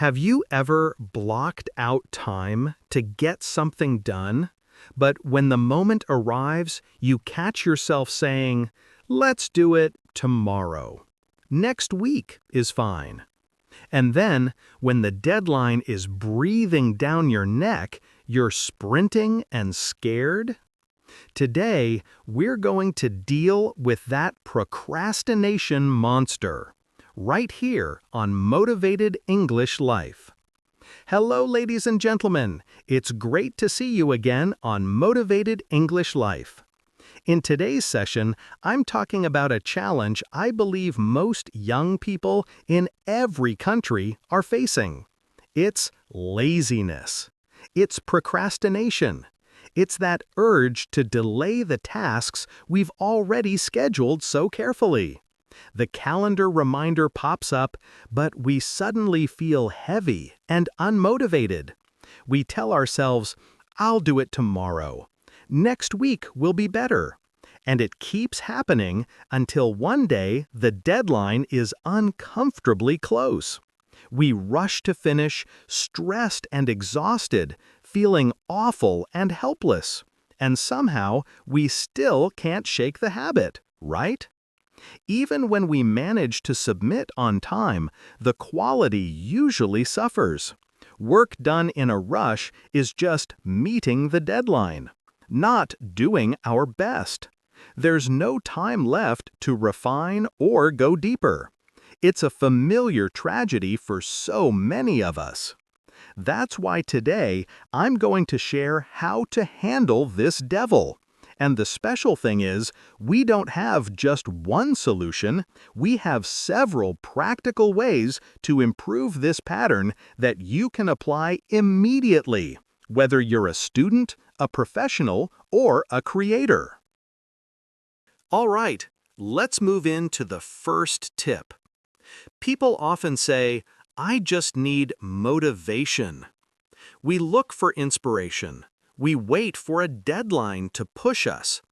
Have you ever blocked out time to get something done, but when the moment arrives, you catch yourself saying, "Let's do it tomorrow. Next week is fine." And then, when the deadline is breathing down your neck, you're sprinting and scared? Today, we're going to deal with that procrastination monster, right here on Motivated English Life. Hello, ladies and gentlemen. It's great to see you again on Motivated English Life. In today's session, I'm talking about a challenge I believe most young people in every country are facing. It's laziness. It's procrastination. It's that urge to delay the tasks we've already scheduled so carefully. The calendar reminder pops up, but we suddenly feel heavy and unmotivated. We tell ourselves, "I'll do it tomorrow. Next week will be better." And it keeps happening until one day the deadline is uncomfortably close. We rush to finish, stressed and exhausted, feeling awful and helpless. And somehow we still can't shake the habit, right? Even when we manage to submit on time, the quality usually suffers. Work done in a rush is just meeting the deadline, not doing our best. There's no time left to refine or go deeper. It's a familiar tragedy for so many of us. That's why today I'm going to share how to handle this devil. And the special thing is, we don't have just one solution, we have several practical ways to improve this pattern that you can apply immediately, whether you're a student, a professional, or a creator. All right, let's move into the first tip. People often say, "I just need motivation." We look for inspiration. We wait for a deadline to push us.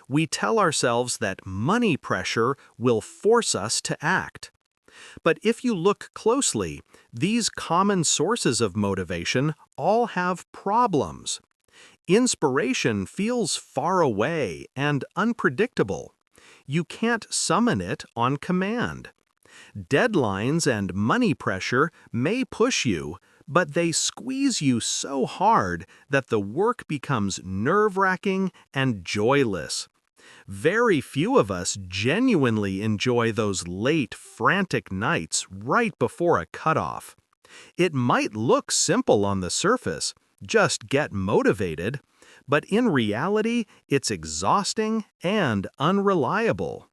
We tell ourselves that money pressure will force us to act. But if you look closely, these common sources of motivation all have problems. Inspiration feels far away and unpredictable. You can't summon it on command. Deadlines and money pressure may push you, but they squeeze you so hard that the work becomes nerve-wracking and joyless. Very few of us genuinely enjoy those late, frantic nights right before a cutoff. It might look simple on the surface, just get motivated, but in reality, it's exhausting and unreliable.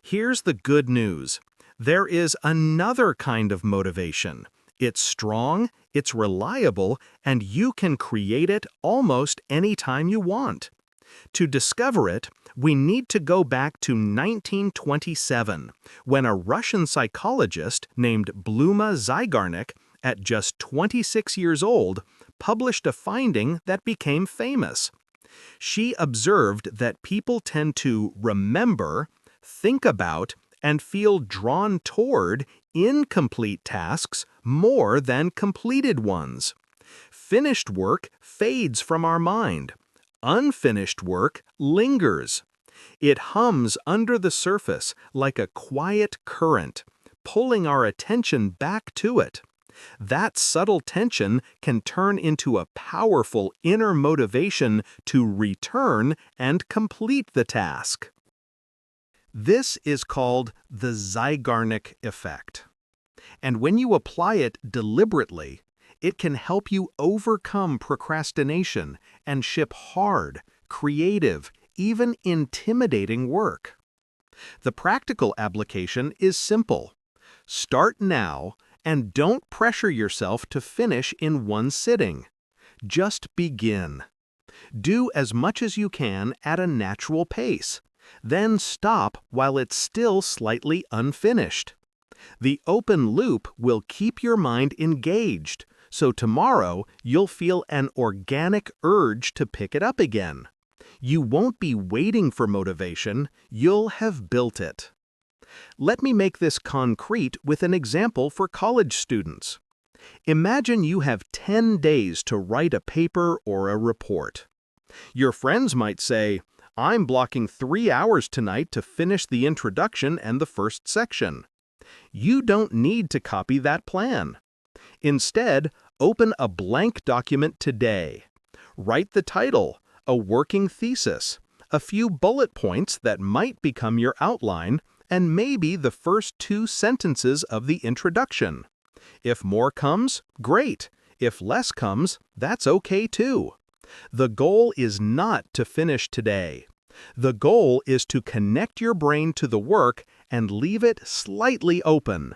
Here's the good news. There is another kind of motivation. It's strong, it's reliable, and you can create it almost any time you want. To discover it, we need to go back to 1927, when a Russian psychologist named Bluma Zeigarnik, at just 26 years old, published a finding that became famous. She observed that people tend to remember, think about, and feel drawn toward incomplete tasks more than completed ones. Finished work fades from our mind. Unfinished work lingers. It hums under the surface like a quiet current, pulling our attention back to it. That subtle tension can turn into a powerful inner motivation to return and complete the task. This is called the Zeigarnik effect. And when you apply it deliberately, it can help you overcome procrastination and ship hard, creative, even intimidating work. The practical application is simple. Start now and don't pressure yourself to finish in one sitting. Just begin. Do as much as you can at a natural pace. Then stop while it's still slightly unfinished. The open loop will keep your mind engaged, so tomorrow you'll feel an organic urge to pick it up again. You won't be waiting for motivation, you'll have built it. Let me make this concrete with an example for college students. Imagine you have 10 days to write a paper or a report. Your friends might say, "I'm blocking 3 hours tonight to finish the introduction and the first section." You don't need to copy that plan. Instead, open a blank document today. Write the title, a working thesis, a few bullet points that might become your outline, and maybe the first 2 sentences of the introduction. If more comes, great. If less comes, that's okay too. The goal is not to finish today. The goal is to connect your brain to the work and leave it slightly open.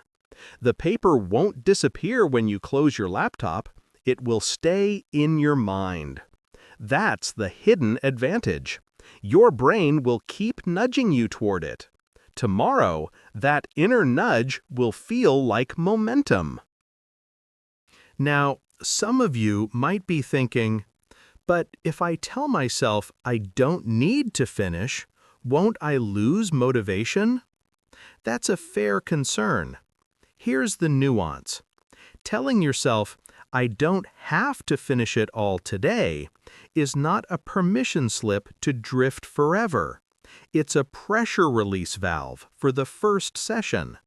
The paper won't disappear when you close your laptop. It will stay in your mind. That's the hidden advantage. Your brain will keep nudging you toward it. Tomorrow, that inner nudge will feel like momentum. Now, some of you might be thinking, but if I tell myself I don't need to finish, won't I lose motivation? That's a fair concern. Here's the nuance. Telling yourself, I don't have to finish it all today, is not a permission slip to drift forever. It's a pressure release valve for the first session.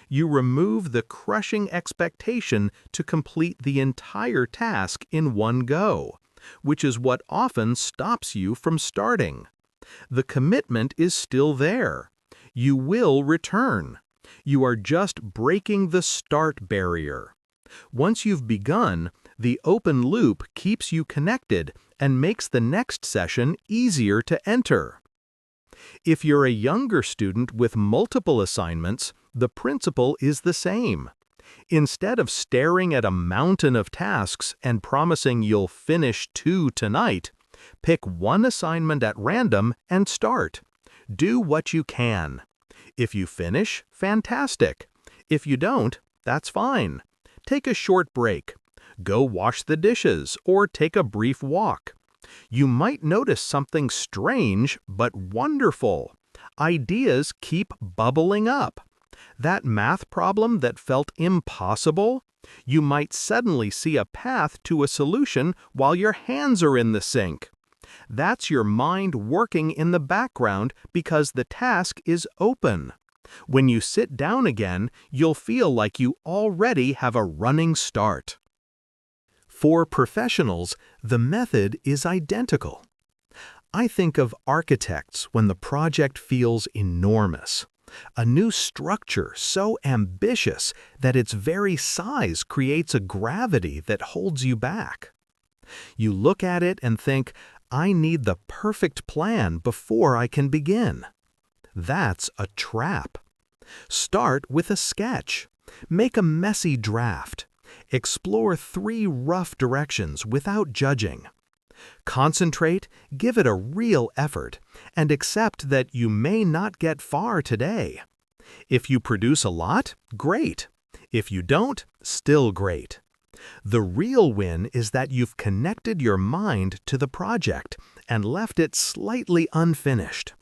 You remove the crushing expectation to complete the entire task in one go, which is what often stops you from starting. The commitment is still there. You will return. You are just breaking the start barrier. Once you've begun, the open loop keeps you connected and makes the next session easier to enter. If you're a younger student with multiple assignments, the principle is the same. Instead of staring at a mountain of tasks and promising you'll finish 2 tonight, pick one assignment at random and start. Do what you can. If you finish, fantastic. If you don't, that's fine. Take a short break. Go wash the dishes or take a brief walk. You might notice something strange but wonderful. Ideas keep bubbling up. That math problem that felt impossible, you might suddenly see a path to a solution while your hands are in the sink. That's your mind working in the background because the task is open. When you sit down again, you'll feel like you already have a running start. For professionals, the method is identical. I think of architects when the project feels enormous. A new structure so ambitious that its very size creates a gravity that holds you back. You look at it and think, I need the perfect plan before I can begin. That's a trap. Start with a sketch. Make a messy draft. Explore 3 rough directions without judging. Concentrate, give it a real effort, and accept that you may not get far today. If you produce a lot, great. If you don't, still great. The real win is that you've connected your mind to the project and left it slightly unfinished.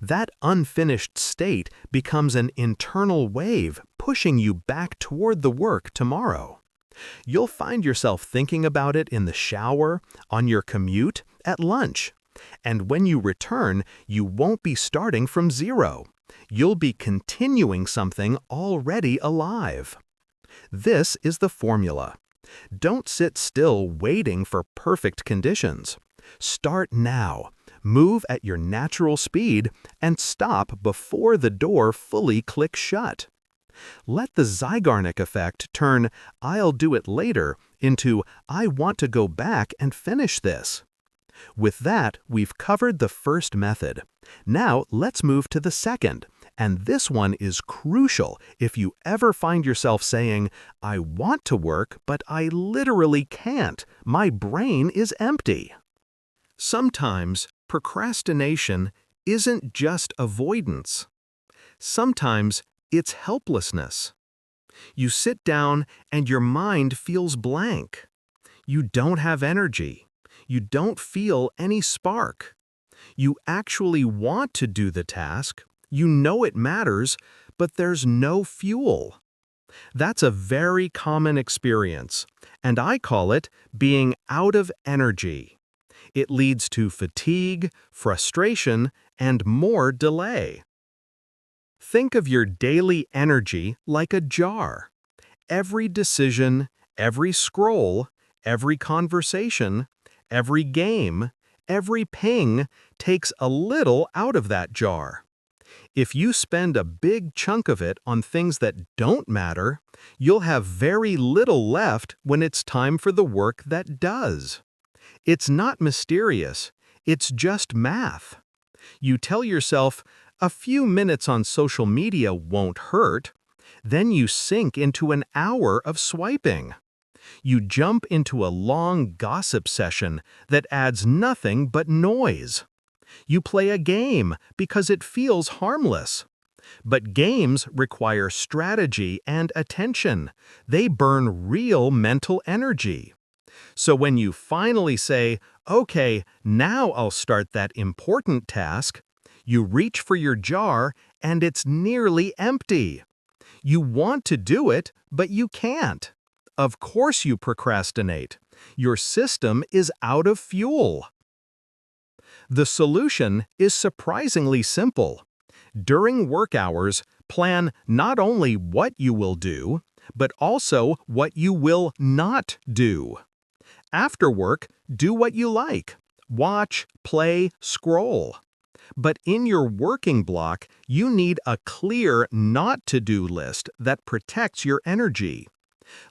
That unfinished state becomes an internal wave pushing you back toward the work tomorrow. You'll find yourself thinking about it in the shower, on your commute, at lunch. And when you return, you won't be starting from zero. You'll be continuing something already alive. This is the formula. Don't sit still waiting for perfect conditions. Start now. Move at your natural speed and stop before the door fully clicks shut. Let the Zeigarnik effect turn "I'll do it later" into "I want to go back and finish this." With that, we've covered the first method. Now let's move to the second, and this one is crucial if you ever find yourself saying, "I want to work, but I literally can't. My brain is empty." Sometimes procrastination isn't just avoidance. Sometimes it's helplessness. You sit down and your mind feels blank. You don't have energy. You don't feel any spark. You actually want to do the task. You know it matters, but there's no fuel. That's a very common experience, and I call it being out of energy. It leads to fatigue, frustration, and more delay. Think of your daily energy like a jar. Every decision, every scroll, every conversation, every game, every ping takes a little out of that jar. If you spend a big chunk of it on things that don't matter, you'll have very little left when it's time for the work that does. It's not mysterious, it's just math. You tell yourself, a few minutes on social media won't hurt. Then you sink into an hour of swiping. You jump into a long gossip session that adds nothing but noise. You play a game because it feels harmless. But games require strategy and attention. They burn real mental energy. So when you finally say, okay, now I'll start that important task, you reach for your jar and it's nearly empty. You want to do it, but you can't. Of course you procrastinate. Your system is out of fuel. The solution is surprisingly simple. During work hours, plan not only what you will do, but also what you will not do. After work, do what you like. Watch, play, scroll. But in your working block, you need a clear not-to-do list that protects your energy.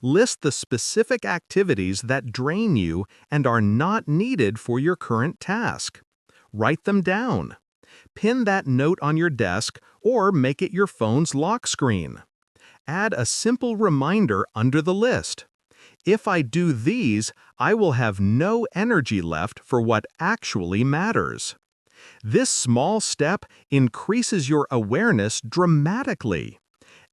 List the specific activities that drain you and are not needed for your current task. Write them down. Pin that note on your desk or make it your phone's lock screen. Add a simple reminder under the list. If I do these, I will have no energy left for what actually matters. This small step increases your awareness dramatically.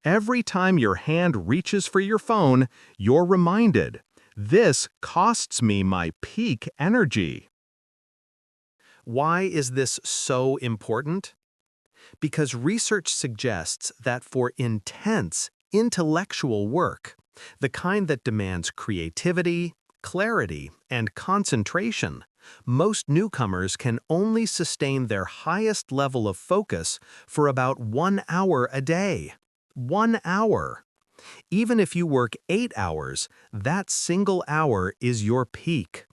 Every time your hand reaches for your phone, you're reminded, this costs me my peak energy. Why is this so important? Because research suggests that for intense, intellectual work, the kind that demands creativity, clarity, and concentration, most newcomers can only sustain their highest level of focus for about 1 hour a day. 1 hour. Even if you work 8 hours, that single hour is your peak.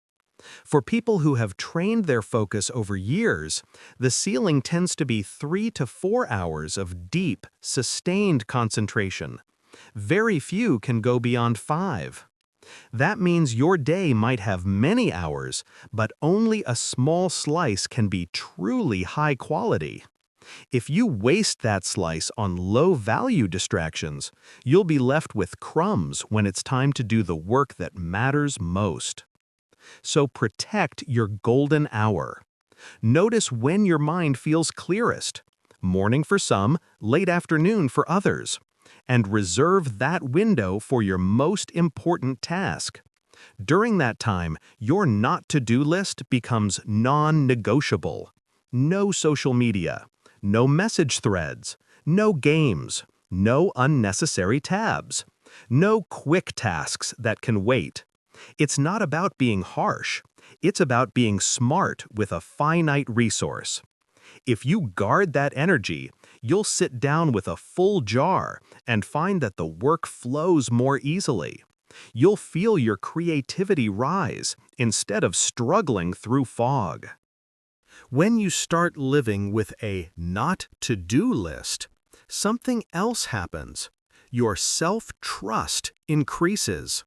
For people who have trained their focus over years, the ceiling tends to be 3 to 4 hours of deep, sustained concentration. Very few can go beyond 5. That means your day might have many hours, but only a small slice can be truly high quality. If you waste that slice on low-value distractions, you'll be left with crumbs when it's time to do the work that matters most. So protect your golden hour. Notice when your mind feels clearest. Morning for some, late afternoon for others. And reserve that window for your most important task. During that time, your not-to-do list becomes non-negotiable. No social media, no message threads, no games, no unnecessary tabs, no quick tasks that can wait. It's not about being harsh. It's about being smart with a finite resource. If you guard that energy, you'll sit down with a full jar and find that the work flows more easily. You'll feel your creativity rise instead of struggling through fog. When you start living with a not-to-do list, something else happens. Your self-trust increases.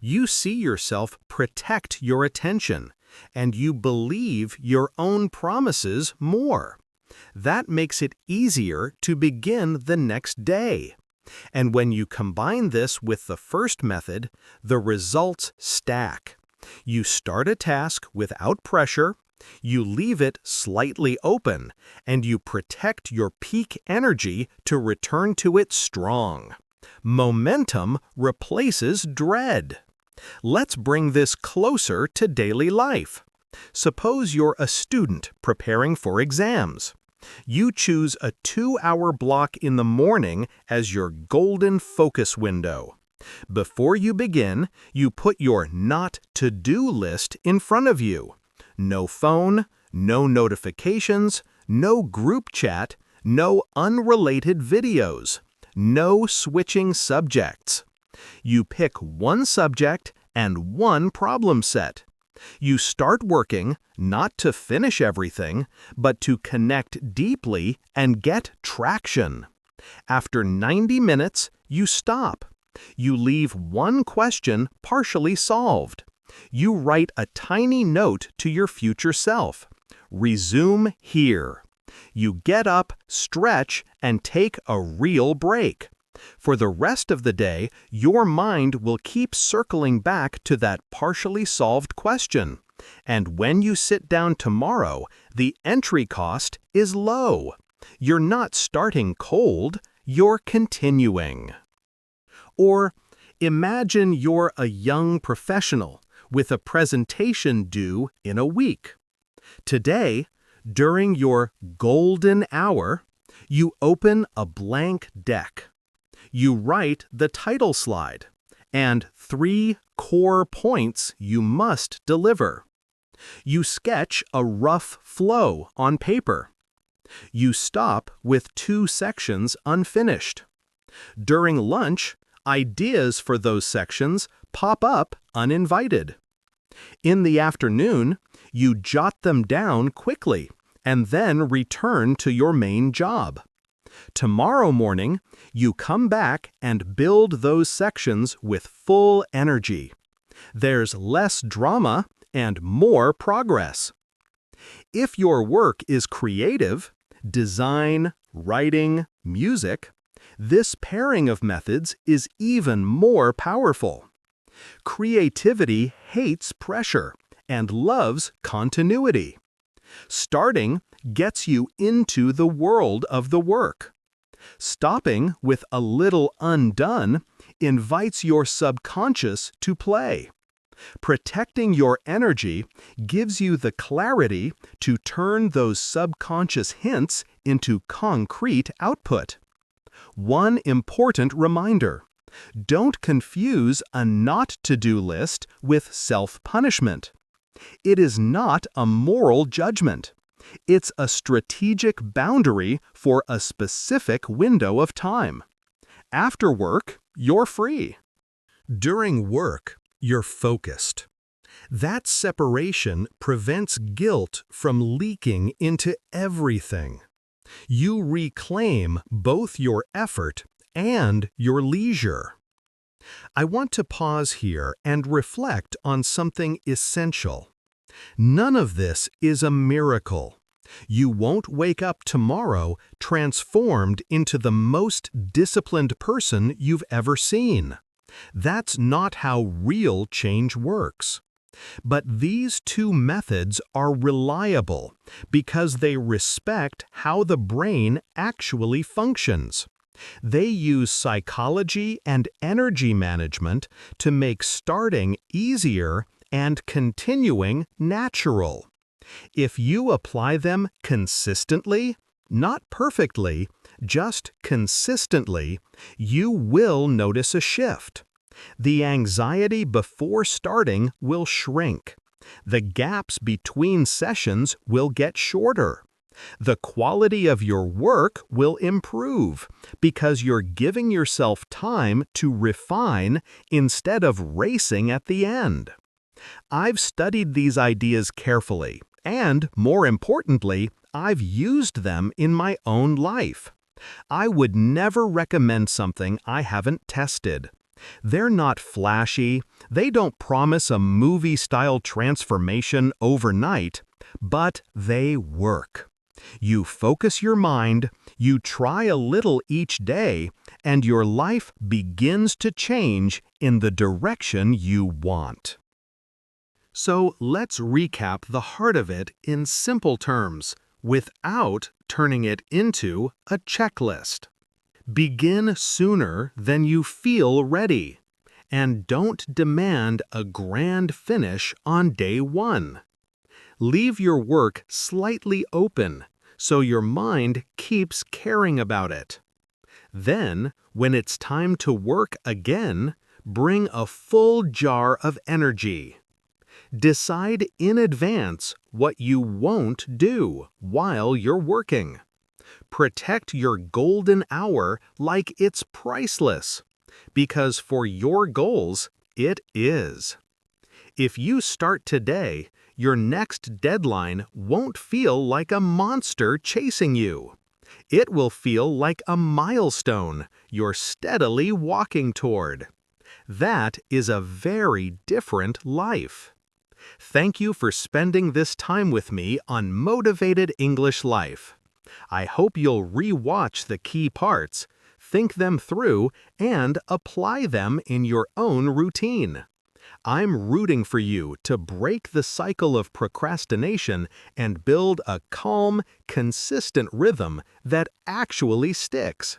You see yourself protect your attention, and you believe your own promises more. That makes it easier to begin the next day. And when you combine this with the first method, the results stack. You start a task without pressure, you leave it slightly open, and you protect your peak energy to return to it strong. Momentum replaces dread. Let's bring this closer to daily life. Suppose you're a student preparing for exams. You choose a 2-hour block in the morning as your golden focus window. Before you begin, you put your not-to-do list in front of you. No phone, no notifications, no group chat, no unrelated videos, no switching subjects. You pick one subject and one problem set. You start working not to finish everything, but to connect deeply and get traction. After 90 minutes, you stop. You leave one question partially solved. You write a tiny note to your future self. Resume here. You get up, stretch, and take a real break. For the rest of the day, your mind will keep circling back to that partially solved question. And when you sit down tomorrow, the entry cost is low. You're not starting cold, you're continuing. Or imagine you're a young professional with a presentation due in a week. Today, during your golden hour, you open a blank deck. You write the title slide and 3 core points you must deliver. You sketch a rough flow on paper. You stop with 2 sections unfinished. During lunch, ideas for those sections pop up uninvited. In the afternoon, you jot them down quickly and then return to your main job. Tomorrow morning, you come back and build those sections with full energy. There's less drama and more progress. If your work is creative, design, writing, music, this pairing of methods is even more powerful. Creativity hates pressure and loves continuity. Starting gets you into the world of the work. Stopping with a little undone invites your subconscious to play. Protecting your energy gives you the clarity to turn those subconscious hints into concrete output. One important reminder: don't confuse a not-to-do list with self-punishment. It is not a moral judgment. It's a strategic boundary for a specific window of time. After work, you're free. During work, you're focused. That separation prevents guilt from leaking into everything. You reclaim both your effort and your leisure. I want to pause here and reflect on something essential. None of this is a miracle. You won't wake up tomorrow transformed into the most disciplined person you've ever seen. That's not how real change works. But these 2 methods are reliable because they respect how the brain actually functions. They use psychology and energy management to make starting easier and continuing natural. If you apply them consistently, not perfectly, just consistently, you will notice a shift. The anxiety before starting will shrink. The gaps between sessions will get shorter. The quality of your work will improve because you're giving yourself time to refine instead of racing at the end. I've studied these ideas carefully, and more importantly, I've used them in my own life. I would never recommend something I haven't tested. They're not flashy, they don't promise a movie-style transformation overnight, but they work. You focus your mind, you try a little each day, and your life begins to change in the direction you want. So let's recap the heart of it in simple terms, without turning it into a checklist. Begin sooner than you feel ready, and don't demand a grand finish on day 1. Leave your work slightly open, so your mind keeps caring about it. Then, when it's time to work again, bring a full jar of energy. Decide in advance what you won't do while you're working. Protect your golden hour like it's priceless, because for your goals, it is. If you start today, your next deadline won't feel like a monster chasing you. It will feel like a milestone you're steadily walking toward. That is a very different life. Thank you for spending this time with me on Motivated English Life. I hope you'll re-watch the key parts, think them through, and apply them in your own routine. I'm rooting for you to break the cycle of procrastination and build a calm, consistent rhythm that actually sticks.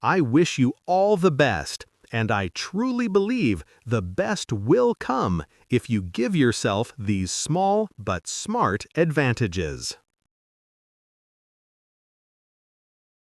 I wish you all the best, and I truly believe the best will come if you give yourself these small but smart advantages.